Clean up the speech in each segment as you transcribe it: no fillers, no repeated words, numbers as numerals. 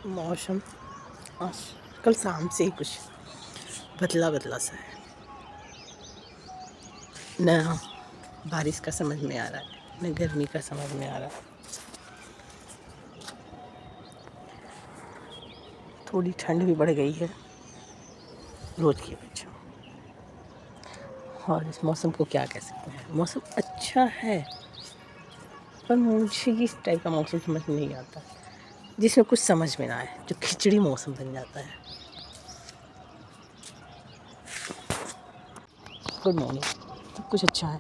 मौसम आज कल शाम से ही कुछ बदला बदला सा है। न बारिश का समझ में आ रहा है, न गर्मी का समझ में आ रहा है। थोड़ी ठंड भी बढ़ गई है रोज की अपेक्षा। और इस मौसम को क्या कह सकते हैं, मौसम अच्छा है पर मुझे इस टाइप का मौसम समझ में नहीं आता जिसमें कुछ समझ में ना आए, जो खिचड़ी मौसम बन जाता है। Good morning. सब कुछ अच्छा है।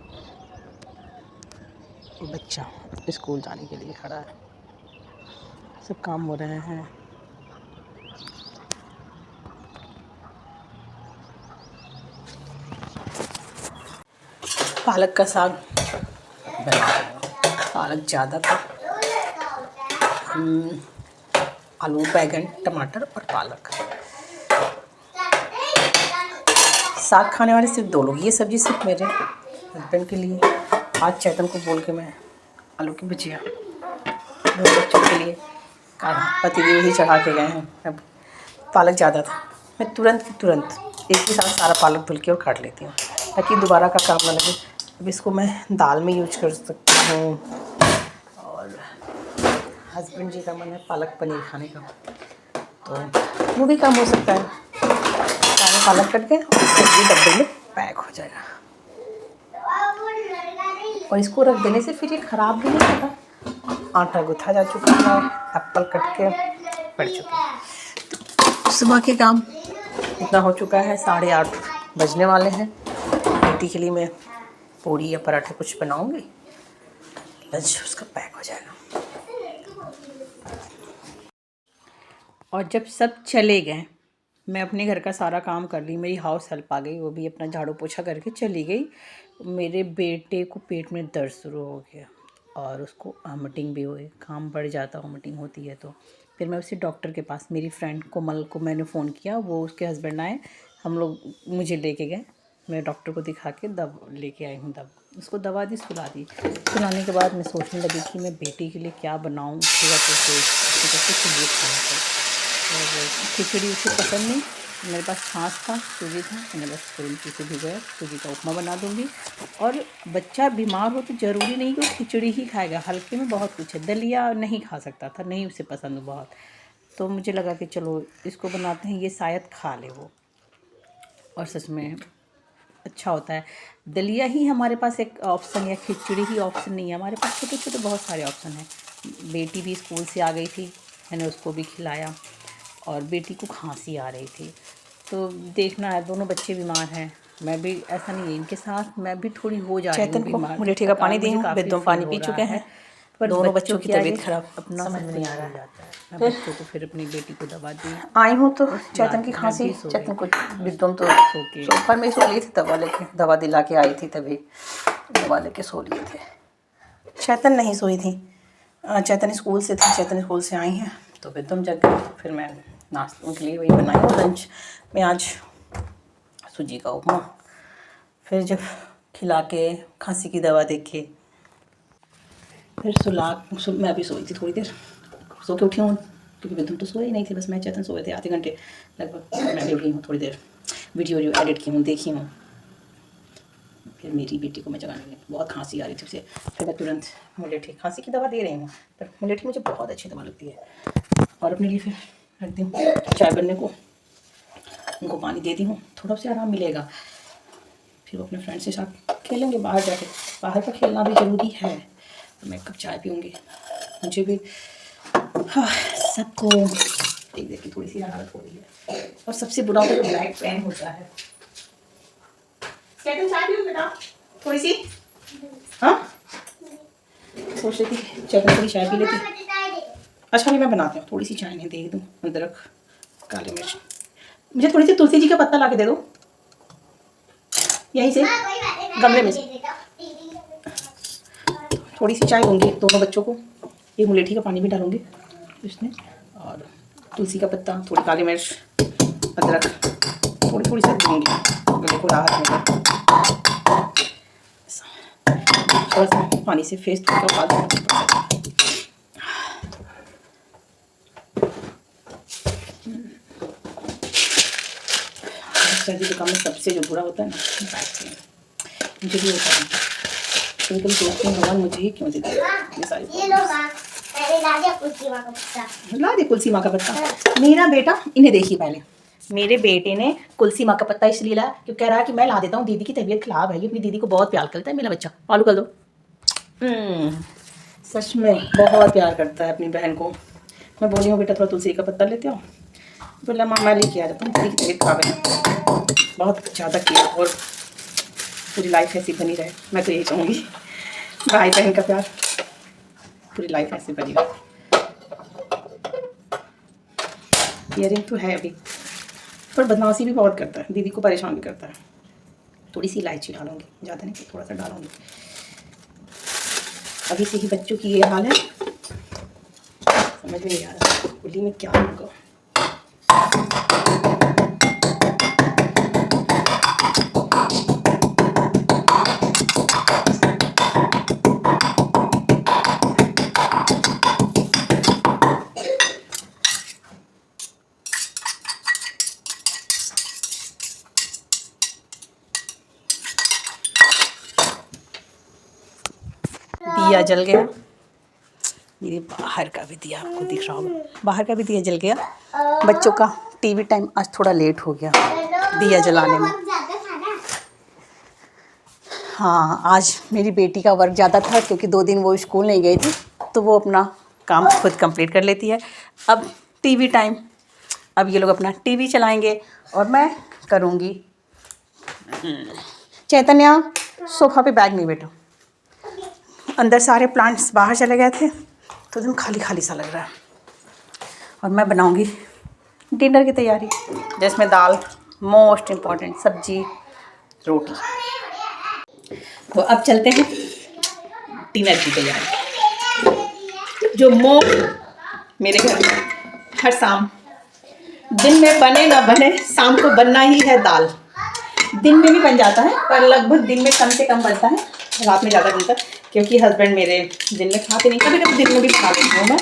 बच्चा स्कूल जाने के लिए खड़ा है, सब काम हो रहे हैं। पालक का साग बना रही हूँ। पालक ज़्यादा था। आलू बैंगन टमाटर और पालक। साग खाने वाले सिर्फ 2 लोग, ये सब्ज़ी सिर्फ मेरे हस्बैंड के लिए। आज चैतन को बोल के मैं आलू की भुजिया 2 बच्चों के लिए पतिदेव ही चढ़ा के गए हैं। अब पालक ज़्यादा था, मैं तुरंत एक ही साथ सारा पालक धुल के और काट लेती हूँ ताकि दोबारा का काम ना लगे। अब इसको मैं दाल में यूज कर सकती हूँ। और हस्बैंड जी का मन है पालक पनीर खाने का, तो वो भी काम हो सकता है। सारा पालक कट के सब्जी डब्बे में पैक हो जाएगा और इसको रख देने से फिर ये ख़राब भी नहीं होता। आटा गुथा जा चुका है, एप्पल कट के पड़ चुके हैं। सुबह के काम इतना हो चुका है, 8:30 बजने वाले हैं। बेटी के लिए मैं पूड़ी या पराठे कुछ बनाऊंगी, लंच उसका पैक हो जाएगा। और जब सब चले गए, मैं अपने घर का सारा काम कर ली। मेरी हाउस हेल्प आ गई, वो भी अपना झाड़ू पोछा करके चली गई। मेरे बेटे को पेट में दर्द शुरू हो गया और उसको वॉमिटिंग भी हुई। काम बढ़ जाता, वॉमिटिंग होती है तो फिर मैं उसे डॉक्टर के पास, मेरी फ्रेंड कोमल को मैंने फ़ोन किया, वो उसके हस्बैंड आए, हम लोग मुझे लेके गए। मैं डॉक्टर को दिखा के लेके आई हूँ। उसको दवा दी, सुला दी। सुलाने के बाद मैं सोचने लगी कि मैं बेटी के लिए क्या बनाऊँ, थोड़ा तो कुछ ये खाना चाहिए। और खिचड़ी उसे पसंद नहीं, मेरे पास छाछ था, सूजी था, मैंने बस तुरंत उसे भिगोया। सूजी का उपमा बना दूँगी। और बच्चा बीमार हो तो ज़रूरी नहीं कि वो खिचड़ी ही खाएगा, हल्के में बहुत कुछ है। दलिया नहीं खा सकता था, नहीं उसे पसंद बहुत, तो मुझे लगा कि चलो इसको बनाते हैं, ये शायद खा ले वो। और सच में अच्छा होता है। दलिया ही हमारे पास एक ऑप्शन, या खिचड़ी ही ऑप्शन नहीं है, हमारे पास छोटे छोटे बहुत सारे ऑप्शन हैं। बेटी भी स्कूल से आ गई थी, मैंने उसको भी खिलाया। और बेटी को खांसी आ रही थी, तो देखना है, दोनों बच्चे बीमार हैं। मैं भी, ऐसा नहीं है, इनके साथ मैं भी थोड़ी हो जा रही हूँ बीमार। मुलेठी का पानी दी हूँ, बेदम पानी पी चुके हैं, पर दोनों बच्चों की तबीयत खराब अपना समझ में नहीं आ रहा है। मैं बच्चों को फिर अपनी बेटी को दवा दी। आई हूँ तो चैतन की खांसी, चैतन को बिद्दम तो सोफा में सो लिए थे, दवा दिला के आई थी, तभी दवा लेके सो लिए थे। चैतन नहीं सोई थी, चैतन स्कूल से थी, चैतन स्कूल से आई हैं तो बिद्दम जग गई। फिर मैं नाश्ते के लिए वही बनाई हूँ। लंच में आज सूजी का उपमा। फिर जब खिला के खांसी की दवा देके फिर मैं भी सोई थी थोड़ी देर, सो के उठी हूँ क्योंकि बिल्कुल तो सोए ही नहीं थे, बस मैं चेतन सोए थे आधे घंटे लगभग। मैं भी उठी हूँ थोड़ी देर, वीडियो एडिट की हूँ, देखी हूँ। फिर मेरी बेटी को मैं जगाने लगी, बहुत खांसी आ रही थी उसे। फिर मैं तुरंत मुलेठी, खांसी की दवा दे रही हूँ पर मुलेठी मुझे बहुत अच्छी दवा लगती है। और अपने लिए फिर रख दी चाय बनने को, उनको पानी दे दी हूँ, थोड़ा उसे आराम मिलेगा। फिर वो अपने फ्रेंड्स के साथ खेलेंगे बाहर जाके, बाहर का खेलना भी ज़रूरी है। तो मैं एक कप चाय पीऊँगी, मुझे भी हाँ, सबको देख देख के थोड़ी सी हालत हो रही है। और सबसे बुरा तो बैक पेन होता है। क्या चाय पीऊँ बेटा थोड़ी सी? हाँ, सोच रही थी चल थोड़ी चाय पी लेती। अच्छा नहीं, मैं बनाती हूँ, थोड़ी सी चाय नहीं दे दूँ, अदरक काली मिर्च। मुझे थोड़ी सी तुलसी जी का पत्ता ला के दे दो यहीं से गमले में से। थोड़ी सी चाय दूँगी दोनों बच्चों को, ये मुलेठी का पानी भी डालूँगी इसमें, और तुलसी का पत्ता, थोड़ी काली मिर्च, अदरक, थोड़ी थोड़ी सी दूँगी गले को राहत मिले। थोड़ा सा पानी से फेस धोने के बाद सर्दी जुकाम में सबसे जो बुरा होता है ना बैक पेन, मुझे भी होता है। कभी कभी सोचते हैं भगवान मुझे ही क्यों देते ये सारी। ला दे कुलसी माँ का पत्ता। मेरा बेटा, इन्हें देखिए पहले, मेरे बेटे ने कुलसी माँ का पत्ता इसलिए लाया क्योंकि कह रहा है कि मैं ला देता हूँ, दीदी की तबीयत खराब है, अपनी दीदी को बहुत प्यार करता है मेरा बच्चा, पालू कर दो। सच में बहुत प्यार करता है अपनी बहन को। मैं बोली हूँ बेटा थोड़ा तुलसी का पत्ता लेते हो, बोला माँ मैं लेके आ जाता हूँ, दीदी की तबीयत खराब है। बहुत ज़्यादा किया और पूरी लाइफ ऐसी बनी रहे, मैं तो यही चाहूँगी। भाई बहन का प्यार पूरी लाइफ ऐसे बनी रहे। इयरिंग तो है अभी, पर बदमाशी भी बहुत करता है, दीदी को परेशान भी करता है। थोड़ी सी इलायची डालूंगी, ज़्यादा नहीं, थोड़ा सा डालूंगी। अभी से ही बच्चों की ये हाल है, समझ में नहीं आ रहा होली में क्या होगा। दिया जल गया, मेरे बाहर का भी दिया आपको दिख रहा होगा, बाहर का भी दिया जल गया। बच्चों का टीवी टाइम आज थोड़ा लेट हो गया दिया जलाने में। हाँ, आज मेरी बेटी का वर्क ज़्यादा था क्योंकि 2 दिन वो स्कूल नहीं गई थी, तो वो अपना काम खुद कंप्लीट कर लेती है। अब टीवी टाइम, अब ये लोग अपना टीवी चलाएंगे और मैं करूँगी। चैतन्या सोफ़ा पे बैग नहीं बेटा, अंदर सारे प्लांट्स बाहर चले गए थे तो एकदम खाली खाली सा लग रहा है। और मैं बनाऊंगी डिनर की तैयारी, जिसमें दाल, मोस्ट इम्पॉर्टेंट सब्जी, रोटी। तो अब चलते हैं डिनर की तैयारी। जो मेरे घर में हर शाम, दिन में बने ना बने, शाम को बनना ही है दाल। दिन में भी बन जाता है पर लगभग दिन में कम से कम बनता है, रात में ज़्यादा बनता है क्योंकि हस्बैंड मेरे दिन में खाते नहीं। कभी कभी दिन में भी खा लेती हूँ मैं,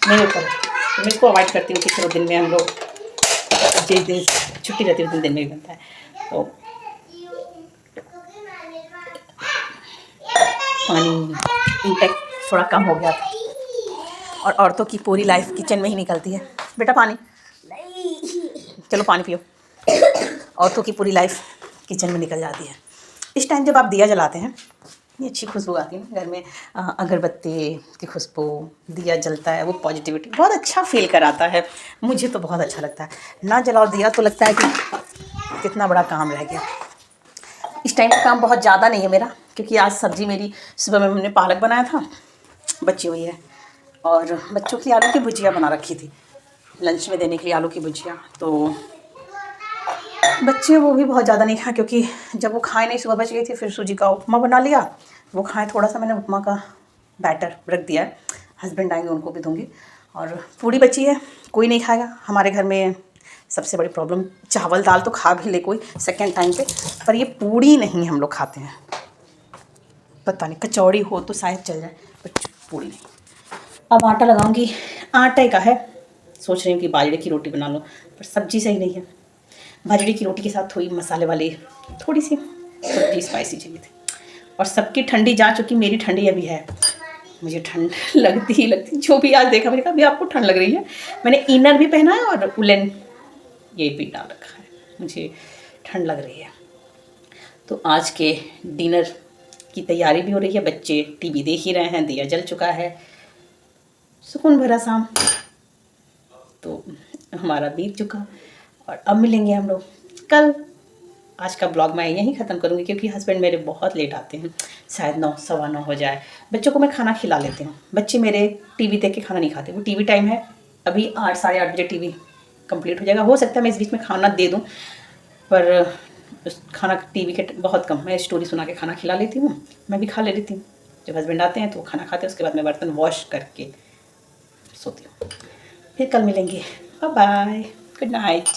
मेरे ऊपर, तो मैं इसको अवॉइड करती हूँ कि चलो दिन में हम लोग, जिस दिन छुट्टी रहती है उस दिन में भी बनता है। तो पानी इंटेक थोड़ा कम हो गया था, और औरतों की पूरी लाइफ किचन में ही निकलती है। बेटा पानी, चलो पानी पियो। औरतों की पूरी लाइफ किचन में निकल जाती है। इस टाइम जब आप दिया जलाते हैं, ये अच्छी खुशबू आती है ना घर में, अगरबत्ती की खुशबू, दिया जलता है, वो पॉजिटिविटी बहुत अच्छा फील कराता है। मुझे तो बहुत अच्छा लगता है। ना जलाओ दिया तो लगता है कि कितना बड़ा काम रह गया। इस टाइम का काम बहुत ज़्यादा नहीं है मेरा, क्योंकि आज सब्ज़ी मेरी सुबह में हमने पालक बनाया था, बची हुई है, और बच्चों की आलू की भुजिया बना रखी थी लंच में देने के लिए, आलू की भुजिया। तो बच्चे वो भी बहुत ज़्यादा नहीं खाए, क्योंकि जब वो खाए नहीं, सुबह बच गई थी, फिर सूजी का उपमा बना लिया, वो खाएँ। थोड़ा सा मैंने उपमा का बैटर रख दिया है, हस्बैंड आएंगे उनको भी दूँगी। और पूड़ी बची है, कोई नहीं खाएगा। हमारे घर में सबसे बड़ी प्रॉब्लम, चावल दाल तो खा भी ले कोई सेकेंड टाइम पे, पर ये पूड़ी नहीं हम लोग खाते हैं। पता नहीं, कचौड़ी हो तो शायद चल जाए, पर पूड़ी नहीं। अब आटा लगाऊंगी, आटे का है, सोच रही हूँ कि बाजरे की रोटी बना लूँ, पर सब्जी सही नहीं है। बाजरे की रोटी के साथ थोड़ी मसाले वाली थोड़ी सी सब्जी स्पाइसी चाहिए थी। और सबकी ठंडी जा चुकी, मेरी ठंडी अभी है। मुझे ठंड लगती ही लगती, जो भी आज देखा मैंने कहा अभी आपको ठंड लग रही है। मैंने इनर भी पहना है और उलन ये भी डाल रखा है, मुझे ठंड लग रही है। तो आज के डिनर की तैयारी भी हो रही है, बच्चे टीवी देख ही रहे हैं, दिया जल चुका है, सुकून भरा शाम तो हमारा बीत चुका। और अब मिलेंगे हम लोग कल। आज का ब्लॉग मैं यहीं ख़त्म करूँगी, क्योंकि हस्बैंड मेरे बहुत लेट आते हैं, शायद 9 सवा 9 हो जाए। बच्चों को मैं खाना खिला लेती हूँ, बच्चे मेरे टीवी देख के खाना नहीं खाते। वो टीवी टाइम है अभी 8 साढ़े 8 बजे टीवी कंप्लीट हो जाएगा। हो सकता है मैं इस बीच में खाना दे दूँ, पर खाना टीवी के बहुत कम, मैं स्टोरी सुना के खाना खिला लेती हूँ, मैं भी खा ले लेती हूँ। जब हस्बैंड आते हैं तो खाना खाते हैं, उसके बाद मैं बर्तन वॉश करके सोती हूँ। फिर कल मिलेंगे, बाय बाय, गुड नाइट।